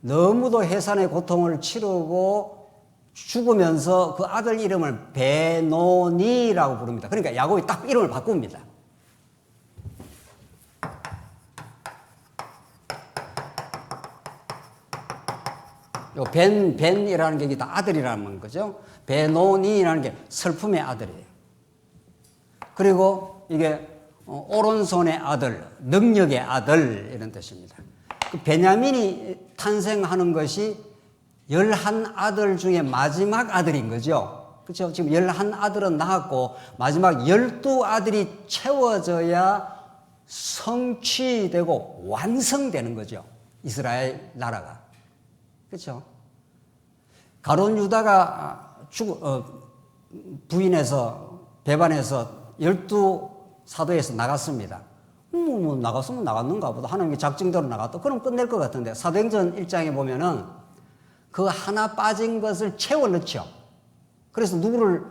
너무도 해산의 고통을 치르고 죽으면서 그 아들 이름을 베노니라고 부릅니다. 그러니까 야곱이 딱 이름을 바꿉니다. 벤이라는 게 다 아들이라는 거죠. 베노니라는 게 슬픔의 아들이에요. 그리고 이게 오른손의 아들, 능력의 아들 이런 뜻입니다. 그 베냐민이 탄생하는 것이 11아들 중에 마지막 아들인 거죠. 그렇죠? 지금 11아들은 낳았고 마지막 12아들이 채워져야 성취되고 완성되는 거죠. 이스라엘 나라가. 그렇죠? 가룟 유다가 부인해서 배반해서 12사도에서 나갔습니다. 뭐 나갔으면 나갔는가 보다. 하나님의 작정대로 나갔다. 그럼 끝낼 것 같은데 사도행전 1장에 보면은 그 하나 빠진 것을 채워 넣죠. 그래서 누구를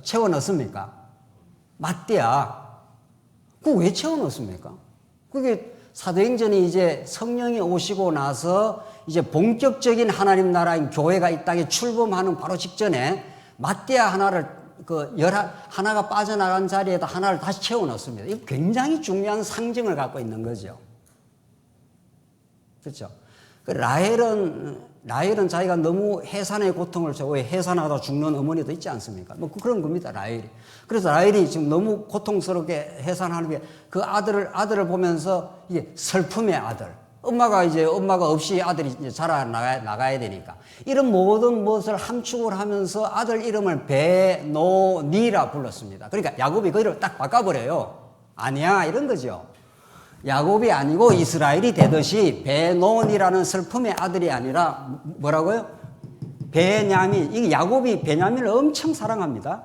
채워 넣습니까? mattheia. 그거 왜 채워 넣습니까? 그게 사도행전이 이제 성령이 오시고 나서 이제 본격적인 하나님 나라인 교회가 이 땅에 출범하는 바로 직전에 mattheia 하나를 하나가 빠져나간 자리에다 하나를 다시 채워 넣습니다. 이거 굉장히 중요한 상징을 갖고 있는 거죠. 그렇죠? 라헬은 자기가 너무 해산의 고통을 왜 해산하다 죽는 어머니도 있지 않습니까? 뭐 그런 겁니다, 라헬이. 그래서 라헬이 지금 너무 고통스럽게 해산하는 게 그 아들을 보면서 이게 슬픔의 아들. 엄마가 없이 아들이 이제 자라나가야 되니까. 이런 모든 것을 함축을 하면서 아들 이름을 베노니라 불렀습니다. 그러니까 야곱이 그 이름을 딱 바꿔버려요. 아니야, 이런 거죠. 야곱이 아니고 이스라엘이 되듯이 베논이라는 슬픔의 아들이 아니라 뭐라고요? 베냐민. 이게 야곱이 베냐민을 엄청 사랑합니다.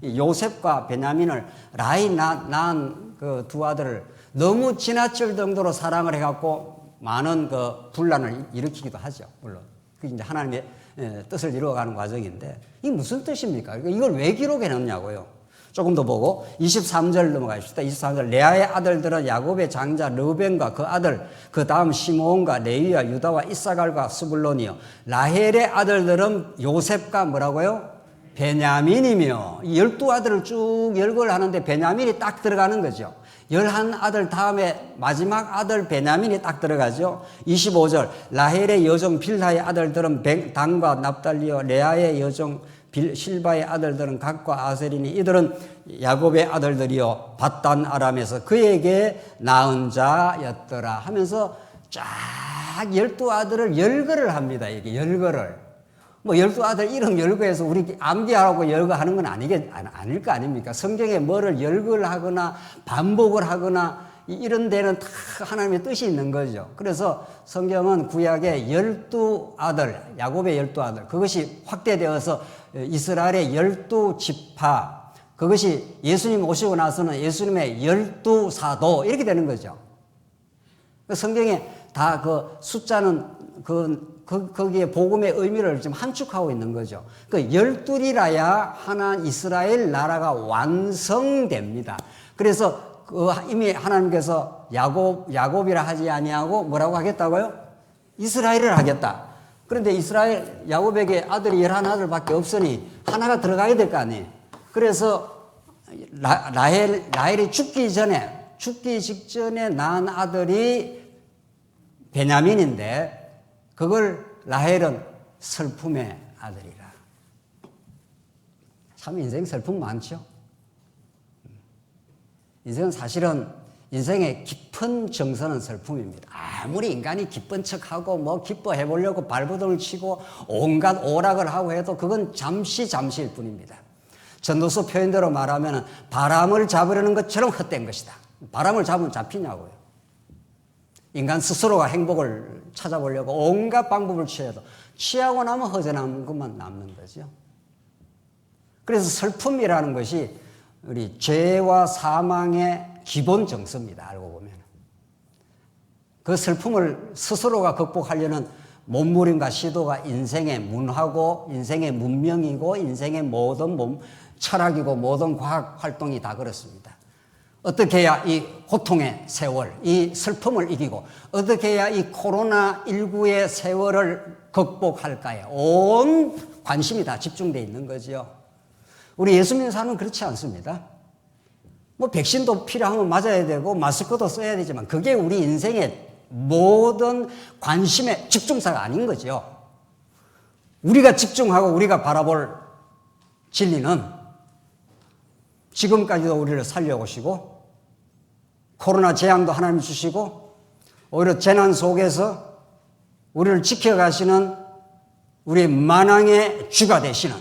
요셉과 베냐민을 라이 낳은 그 두 아들을 너무 지나칠 정도로 사랑을 해갖고 많은 그 분란을 일으키기도 하죠. 물론 그게 이제 하나님의 뜻을 이루어가는 과정인데 이게 무슨 뜻입니까? 이걸 왜 기록해 놓냐고요? 조금 더 보고 23절 넘어가십시다. 23절 레아의 아들들은 야곱의 장자 르벤과 그 아들 그 다음 시므온과 레위와 유다와 이사갈과 스불론이요. 라헬의 아들들은 요셉과 뭐라고요? 베냐민이며 이 12아들을 쭉 열거를 하는데 베냐민이 딱 들어가는 거죠. 11아들 다음에 마지막 아들 베냐민이 딱 들어가죠. 25절 라헬의 여종 빌하의 아들들은 단과 납달리요 레아의 여종 실바의 아들들은 각과 아셀이니 이들은 야곱의 아들들이요 밧단 아람에서 그에게 낳은 자였더라 하면서 쫙 12아들을 열거를 합니다. 이게 열거를. 뭐 12아들 이름 열거해서 우리 암기하라고 열거하는 건 아닐 거 아닙니까? 성경에 뭐를 열거를 하거나 반복을 하거나 이런 데는 다 하나님의 뜻이 있는 거죠. 그래서 성경은 구약의 12아들, 야곱의 12아들, 그것이 확대되어서 이스라엘의 12지파, 그것이 예수님 오시고 나서는 예수님의 12사도 이렇게 되는 거죠. 성경에 다 그 숫자는 거기에 복음의 의미를 좀 함축하고 있는 거죠. 그 12이라야 하나 이스라엘 나라가 완성됩니다. 그래서 이미 하나님께서 야곱이라 하지 아니하고 뭐라고 하겠다고요? 이스라엘을 하겠다. 그런데 야곱에게 아들이 11아들밖에 없으니 하나가 들어가야 될 거 아니에요. 그래서 라헬이 죽기 직전에 낳은 아들이 베냐민인데 그걸 라헬은 슬픔의 아들이라. 참 인생 슬픔 많죠? 인생은 사실은 인생의 깊은 정서는 슬픔입니다. 아무리 인간이 기쁜 척하고 뭐 기뻐해 보려고 발버둥을 치고 온갖 오락을 하고 해도 그건 잠시일 뿐입니다. 전도서 표현대로 말하면 바람을 잡으려는 것처럼 헛된 것이다. 바람을 잡으면 잡히냐고요. 인간 스스로가 행복을 찾아보려고 온갖 방법을 취해도 취하고 나면 허전한 것만 남는 거죠. 그래서 슬픔이라는 것이 우리 죄와 사망의 기본 정서입니다. 알고 보면. 그 슬픔을 스스로가 극복하려는 몸부림과 시도가 인생의 문화고 인생의 문명이고 인생의 모든 철학이고 모든 과학 활동이 다 그렇습니다. 어떻게 해야 이 고통의 세월, 이 슬픔을 이기고 어떻게 해야 이 코로나19의 세월을 극복할까에 온 관심이 다 집중되어 있는 거죠. 우리 예수 믿는 사람은 그렇지 않습니다. 뭐 백신도 필요하면 맞아야 되고 마스크도 써야 되지만 그게 우리 인생의 모든 관심의 집중사가 아닌 거죠. 우리가 집중하고 우리가 바라볼 진리는 지금까지도 우리를 살려오시고 코로나 재앙도 하나님 주시고 오히려 재난 속에서 우리를 지켜가시는 우리 만왕의 주가 되시는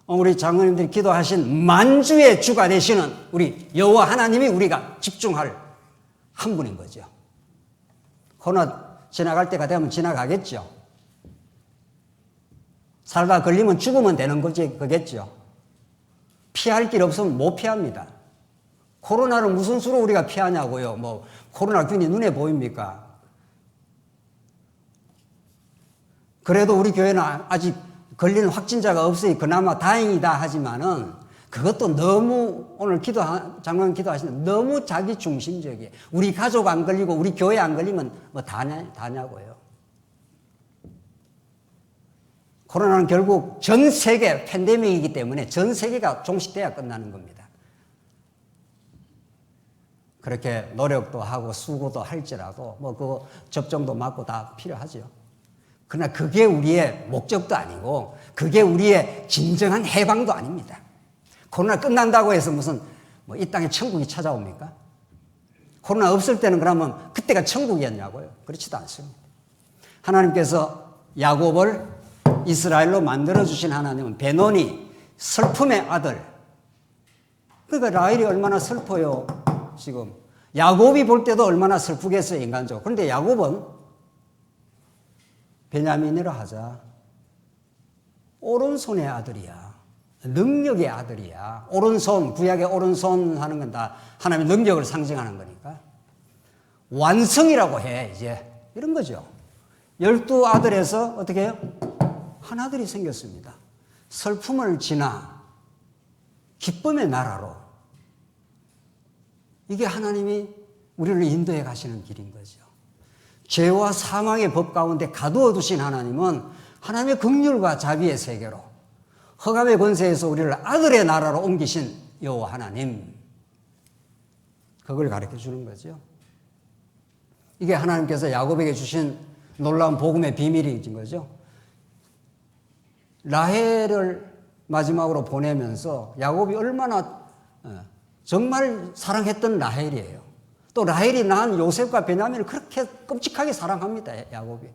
우리 장로님들이 기도하신 만주의 주가 되시는 우리 여호와 하나님이 우리가 집중할 한 분인 거죠. 코로나 지나갈 때가 되면 지나가겠죠. 살다 걸리면 죽으면 되는 거지 그겠죠. 피할 길 없으면 못 피합니다. 코로나를 무슨 수로 우리가 피하냐고요. 뭐 코로나균이 눈에 보입니까? 그래도 우리 교회는 아직 걸리는 확진자가 없으니 그나마 다행이다 하지만은 그것도 너무 오늘 장로님 기도하시는 너무 자기 중심적이에요. 우리 가족 안 걸리고 우리 교회 안 걸리면 뭐 다냐고요. 코로나는 결국 전 세계 팬데믹이기 때문에 전 세계가 종식돼야 끝나는 겁니다. 그렇게 노력도 하고 수고도 할지라도 뭐 그거 접종도 맞고 다 필요하죠. 그러나 그게 우리의 목적도 아니고 그게 우리의 진정한 해방도 아닙니다. 코로나 끝난다고 해서 무슨 뭐 이 땅에 천국이 찾아옵니까? 코로나 없을 때는 그러면 그때가 천국이었냐고요? 그렇지도 않습니다. 하나님께서 야곱을 이스라엘로 만들어주신 하나님은 베노니, 슬픔의 아들. 그러니까 라헬이 얼마나 슬퍼요, 지금. 야곱이 볼 때도 얼마나 슬프겠어요, 인간적으로. 그런데 야곱은 베냐민이라 하자. 오른손의 아들이야. 능력의 아들이야. 오른손, 구약의 오른손 하는 건 다 하나님의 능력을 상징하는 거니까. 완성이라고 해, 이제. 이런 거죠. 12아들에서 어떻게 해요? 한 아들이 생겼습니다. 슬픔을 지나 기쁨의 나라로. 이게 하나님이 우리를 인도해 가시는 길인 거죠. 죄와 사망의 법 가운데 가두어 두신 하나님은 하나님의 긍휼과 자비의 세계로 흑암의 권세에서 우리를 아들의 나라로 옮기신 여호와 하나님. 그걸 가르쳐 주는 거죠. 이게 하나님께서 야곱에게 주신 놀라운 복음의 비밀인 거죠. 라헬을 마지막으로 보내면서 야곱이 얼마나 정말 사랑했던 라헬이에요. 또 라헬이 낳은 요셉과 베냐민을 그렇게 끔찍하게 사랑합니다, 야곱이.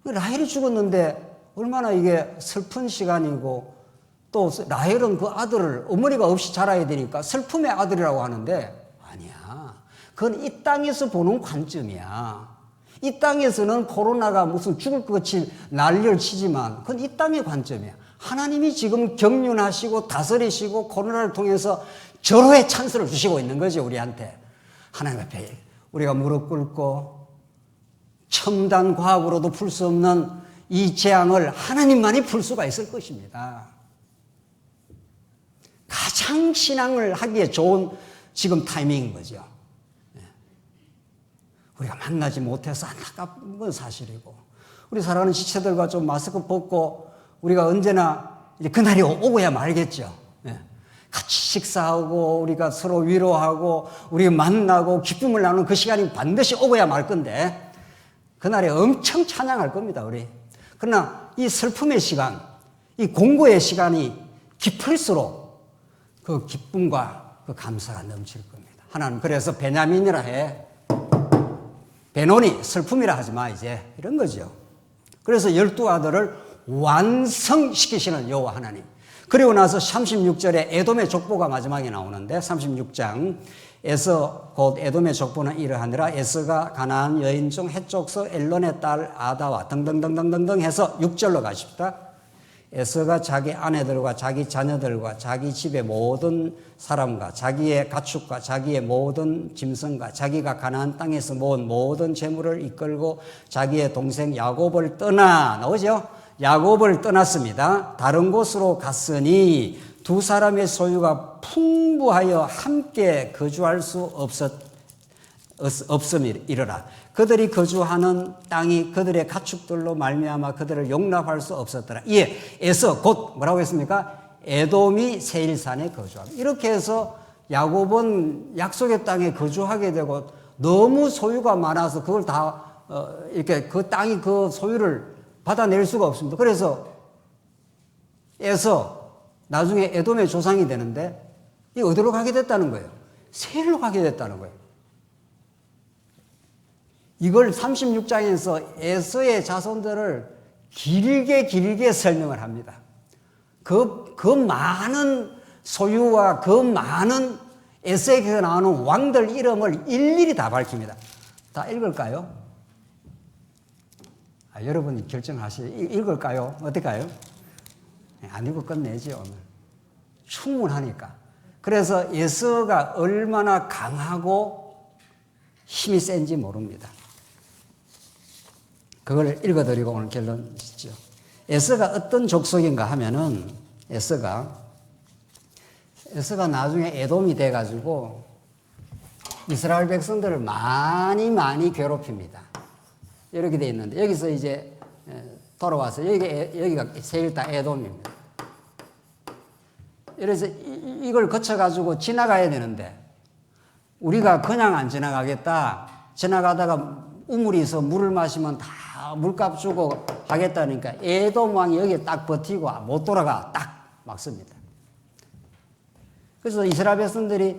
라헬이 죽었는데 얼마나 이게 슬픈 시간이고 또 라헬은 그 아들을 어머니가 없이 자라야 되니까 슬픔의 아들이라고 하는데 아니야. 그건 이 땅에서 보는 관점이야. 이 땅에서는 코로나가 무슨 죽을 것 같이 난리를 치지만 그건 이 땅의 관점이야. 하나님이 지금 경륜하시고 다스리시고 코로나를 통해서 절호의 찬스를 주시고 있는 거죠, 우리한테. 하나님 앞에 우리가 무릎 꿇고 첨단 과학으로도 풀 수 없는 이 재앙을 하나님만이 풀 수가 있을 것입니다. 가장 신앙을 하기에 좋은 지금 타이밍인 거죠. 우리가 만나지 못해서 안타까운 건 사실이고 우리 사랑하는 지체들과 좀 마스크 벗고 우리가 언제나 이제 그날이 오고야 말겠죠. 같이 식사하고 우리가 서로 위로하고 우리가 만나고 기쁨을 나누는 그 시간이 반드시 오고야 말 건데 그날에 엄청 찬양할 겁니다, 우리. 그러나 이 슬픔의 시간, 이 공고의 시간이 깊을수록 그 기쁨과 그 감사가 넘칠 겁니다. 하나님 그래서 베냐민이라 해. 베노니, 슬픔이라 하지 마, 이제. 이런 거죠. 그래서 12아들을 완성시키시는 여호와 하나님. 그리고 나서 36절에 에돔의 족보가 마지막에 나오는데 36장 에서 곧 에돔의 족보는 이러하니라. 에서가 가나안 여인 중 헷족서 엘론의 딸 아다와 등등등등등등 해서 6절로 가십시다. 에서가 자기 아내들과 자기 자녀들과 자기 집의 모든 사람과 자기의 가축과 자기의 모든 짐승과 자기가 가나안 땅에서 모은 모든 재물을 이끌고 자기의 동생 야곱을 떠나 나오죠? 야곱을 떠났습니다. 다른 곳으로 갔으니 두 사람의 소유가 풍부하여 함께 거주할 수 없음이라. 그들이 거주하는 땅이 그들의 가축들로 말미암아 그들을 용납할 수 없었더라. 이에 에서 곧 뭐라고 했습니까? 에돔이 세일산에 거주합니다. 이렇게 해서 야곱은 약속의 땅에 거주하게 되고 너무 소유가 많아서 그걸 다 이렇게 그 땅이 그 소유를 받아낼 수가 없습니다. 그래서 에서 나중에 에돔의 조상이 되는데 이 어디로 가게 됐다는 거예요? 세일로 가게 됐다는 거예요. 이걸 36장에서 에서의 자손들을 길게 설명을 합니다. 그 많은 소유와 그 많은 에서에게서 나오는 왕들 이름을 일일이 다 밝힙니다. 다 읽을까요? 여러분이 읽을까요? 어떨까요? 안 읽고 끝내지, 오늘. 충분하니까. 그래서 에서가 얼마나 강하고 힘이 센지 모릅니다. 그걸 읽어드리고 오늘 결론 짓죠. 에서가 어떤 족속인가 하면은 에서가 나중에 에돔이 돼가지고 이스라엘 백성들을 많이 괴롭힙니다. 이렇게 돼 있는데 여기서 이제 돌아와서 여기가 세일 땅 에돔입니다. 그래서 이걸 거쳐가지고 지나가야 되는데 우리가 그냥 안 지나가겠다. 지나가다가 우물이 있어 물을 마시면 다 물값 주고 하겠다니까 에돔 왕이 여기에 딱 버티고 못 돌아가 딱 막습니다. 그래서 이스라엘 백성들이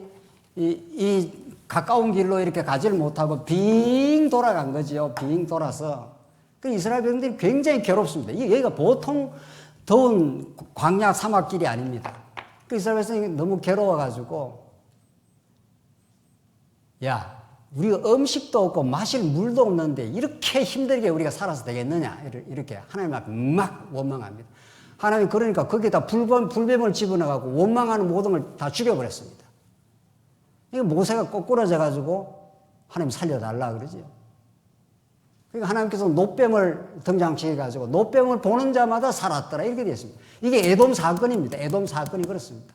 이 가까운 길로 이렇게 가지를 못하고 빙 돌아간 거죠. 빙 돌아서. 그 이스라엘 백성들이 굉장히 괴롭습니다. 여기가 보통 더운 광야 사막길이 아닙니다. 그 이스라엘 백성이 너무 괴로워가지고 야, 우리가 음식도 없고 마실 물도 없는데 이렇게 힘들게 우리가 살아서 되겠느냐 이렇게 하나님 앞에 막 원망합니다. 하나님이 그러니까 거기에다 불뱀을 집어넣어갖고 원망하는 모든 걸 다 죽여버렸습니다. 이거 모세가 거꾸러져 가지고 하나님 살려달라 그러죠. 그러니까 하나님께서 노뱀을 등장시켜 가지고 노뱀을 보는 자마다 살았더라 이렇게 되어 있습니다. 이게 에돔 사건입니다. 에돔 사건이 그렇습니다.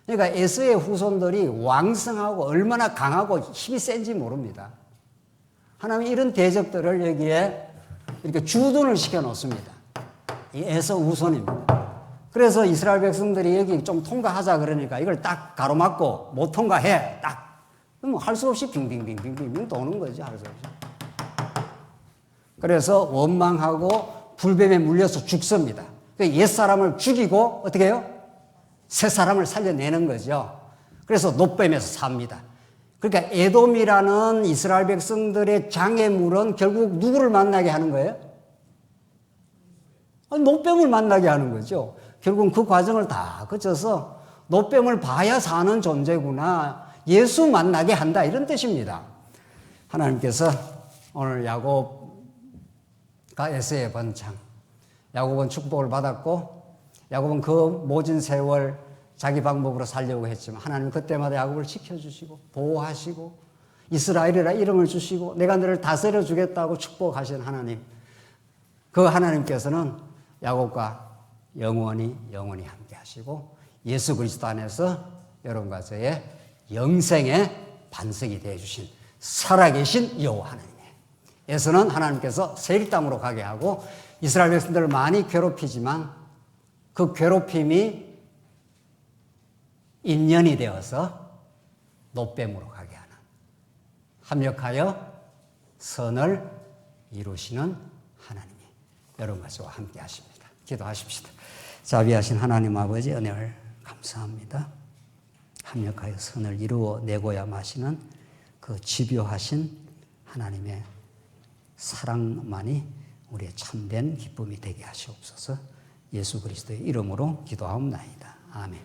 그러니까 에서의 후손들이 왕성하고 얼마나 강하고 힘이 센지 모릅니다. 하나님이 이런 대적들을 여기에 이렇게 주둔을 시켜 놓습니다. 이 에서 후손입니다. 그래서 이스라엘 백성들이 여기 좀 통과하자 그러니까 이걸 딱 가로막고 못 통과해 딱 그럼 할 수 없이 빙빙빙빙빙 도는 거죠. 할 수 없이. 그래서 원망하고 불뱀에 물려서 죽습니다. 옛사람을 죽이고 어떻게 해요? 새사람을 살려내는 거죠. 그래서 노뱀에서 삽니다. 그러니까 에돔이라는 이스라엘 백성들의 장애물은 결국 누구를 만나게 하는 거예요? 노뱀을 만나게 하는 거죠. 결국은 그 과정을 다 거쳐서 노뱀을 봐야 사는 존재구나. 예수 만나게 한다. 이런 뜻입니다. 하나님께서 오늘 야곱과 에서의 번창. 야곱은 축복을 받았고 야곱은 그 모진 세월 자기 방법으로 살려고 했지만 하나님은 그때마다 야곱을 지켜주시고 보호하시고 이스라엘이라 이름을 주시고 내가 너를 다스려 주겠다고 축복하신 하나님. 그 하나님께서는 야곱과 영원히 함께 하시고 예수 그리스도 안에서 여러분과 저의 영생의 반석이 되어 주신 살아계신 여호와 하나님이에요. 에서는 하나님께서 세일 땅으로 가게 하고 이스라엘 백성들을 많이 괴롭히지만 그 괴롭힘이 인연이 되어서 노뱀으로 가게 하는 합력하여 선을 이루시는 하나님이 여러분과 저와 함께 하십니다. 기도하십시다. 자비하신 하나님 아버지 은혜를 감사합니다. 합력하여 선을 이루어 내고야 마시는 그 집요하신 하나님의 사랑만이 우리의 참된 기쁨이 되게 하시옵소서. 예수 그리스도의 이름으로 기도하옵나이다. 아멘.